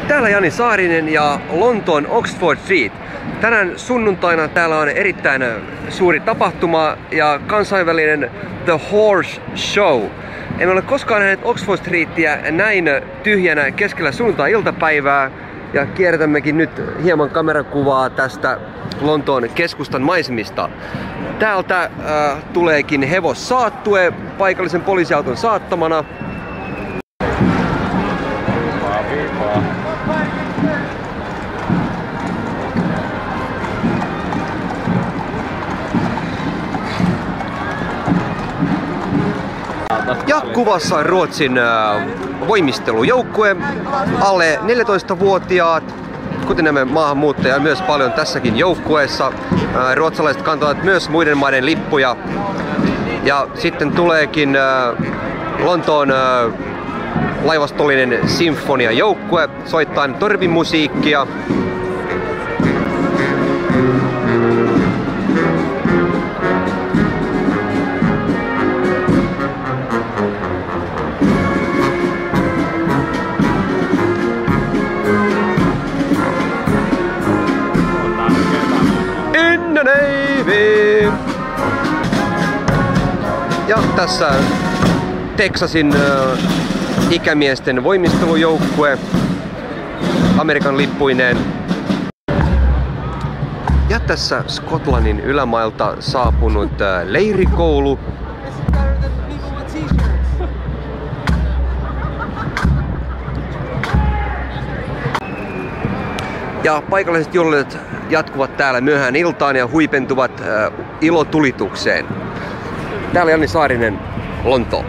Täällä Jani Saarinen ja Lontoon Oxford Street. Tänään sunnuntaina täällä on erittäin suuri tapahtuma ja kansainvälinen The Horse Show. Emme ole koskaan nähneet Oxford Streetia näin tyhjänä keskellä sunnuntai-iltapäivää ja kiertämmekin nyt hieman kamerakuvaa tästä Lontoon keskustan maisemista. Täältä tuleekin hevossaattue paikallisen poliisiauton saattamana. Ja kuvassa on Ruotsin voimistelujoukkue, alle 14-vuotiaat, kuten nämä maahanmuuttajia myös paljon tässäkin joukkueessa. Ruotsalaiset kantavat myös muiden maiden lippuja. Ja sitten tuleekin Lontoon laivastollinen sinfoniajoukkue soittaa torvimusiikkia. Navy. Ja tässä Texasin ikämiesten voimistelujoukkue Amerikan lippuineen. Ja tässä Skotlannin ylämailta saapunut leirikoulu. Ja paikalliset juhlat jatkuvat täällä myöhään iltaan ja huipentuvat ilotulitukseen. Täällä Jani Saarinen, Lontoo.